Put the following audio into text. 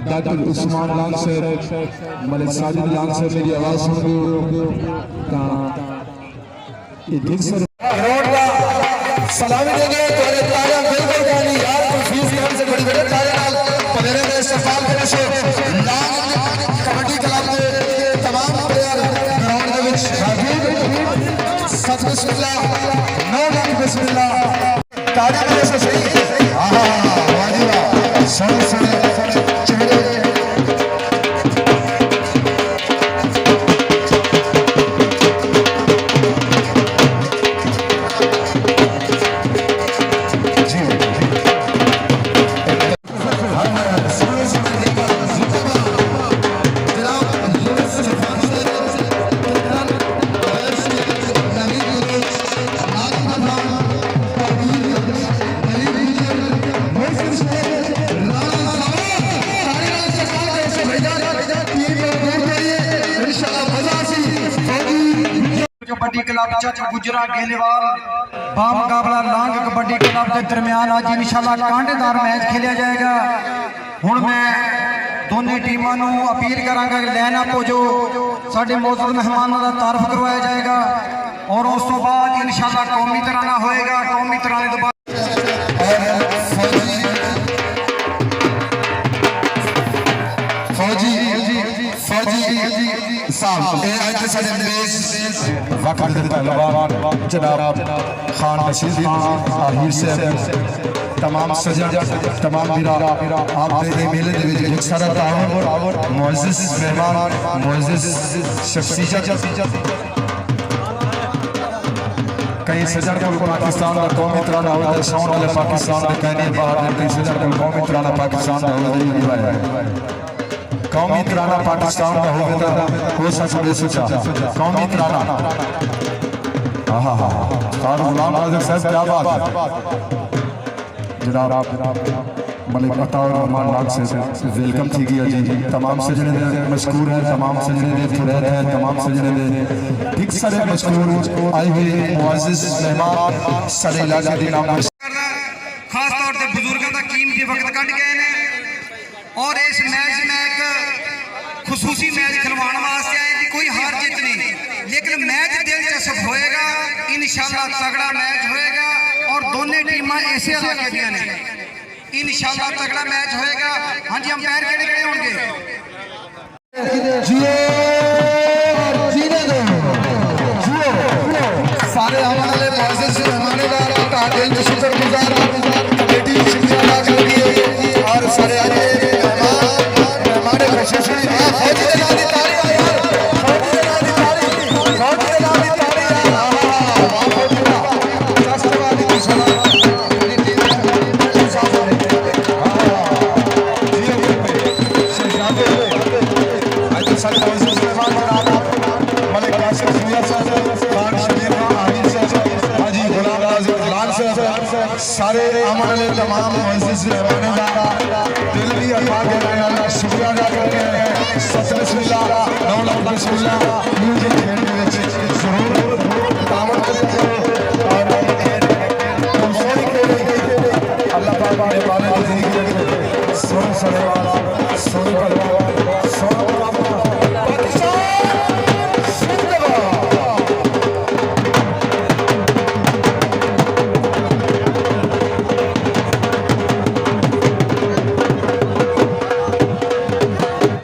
Doctor Usman लाल sir, Malik Sajid लाल sir मेरी आवाज सुन रहे सर सलामी देंगे तेरे तालियां बिल्कुल गानी यार कोई फीस कम से बड़ी बड़े तालियां पहले में इस्तेमाल करे से लांग कबड्डी क्लब के तमाम प्लेयर ग्राउंड के विच हाजिर सत बिस्मिल्लाह नौ लाख बिस्मिल्लाह तालियां करे से सही हां वाह जी वाह सुन चेहरे कबड्डी क्लब चच गुजरा गेलेवाल बामुकाबला लांग कबड्डी क्लब के दरमियान आज इंशाल्लाह कांटेदार मैच खेलिया जाएगा। हुण मैं दोनों टीमों को अपील करांगा कि लाइन अप हो जो साडे मौजूद मेहमानों का तारफ करवाया जाएगा और उस तो बाद इंशाल्लाह कौमी तराना होएगा। कौमी तराने तो बाद जनाब खान नशीर आहिर साहब तमाम सजन तमाम आप मेले बहुत सारा ताउन मुअज़्ज़िज़ मेहमान मुअज़्ज़िज़ शख्सियत कई सजन को पाकिस्तान का कौमी तराना होता है साउंड वाले पाकिस्तान में कहने बाहर कई सजन को कौमी तराना पाकिस्तान का होता है कौमी तराना पाकिस्तान का होगा हो सकता सोचा कौमी तराना हाँ हाँ गुलाम आज़म साहब क्या बात है जनाब मलिक अताउर रहमान लाल से वेलकम थी गया जी तमाम सजने दे मशकूर हैं तमाम सजने दे फुरैत हैं तमाम सजने दे ठीक सारे मशकूर आए हुए मुअज़्ज़िज़ मेहमान सारे इलाके के नाम खास तौर पे बुजुर्गों का कीमती वक्त कट गए ने और इस मैच में एक खुसूसी मैच खिलवाने वास्ते आए कि कोई हार जीत नहीं लेकिन मैच दिलचस्प होएगा इंशाल्लाह तगड़ा मैच होएगा और दोनों टीमां ऐसे इलाके दी ने इंशाल्लाह तगड़ा मैच होएगा। हाँ जी अंपायर केड़े होंगे सारे हमारे मुअज़्ज़िज़ मेहमानों का दिल से शुक्रगुजार कमेटी शुक्रिया अदा करती है और सारे हमारे प्रशासन सारे हमारे तमाम मुअज़्ज़िज़ मेहमानों दिल भी अल्लाह के शुक्रिया अदा करते हैं। सत बिस्मिल्लाह नौ लाख बिस्मिल्लाह म्यूजिक खेलने में जरूर तामत करें और अल्लाह पाक ने बाने दी सोने वाला सोने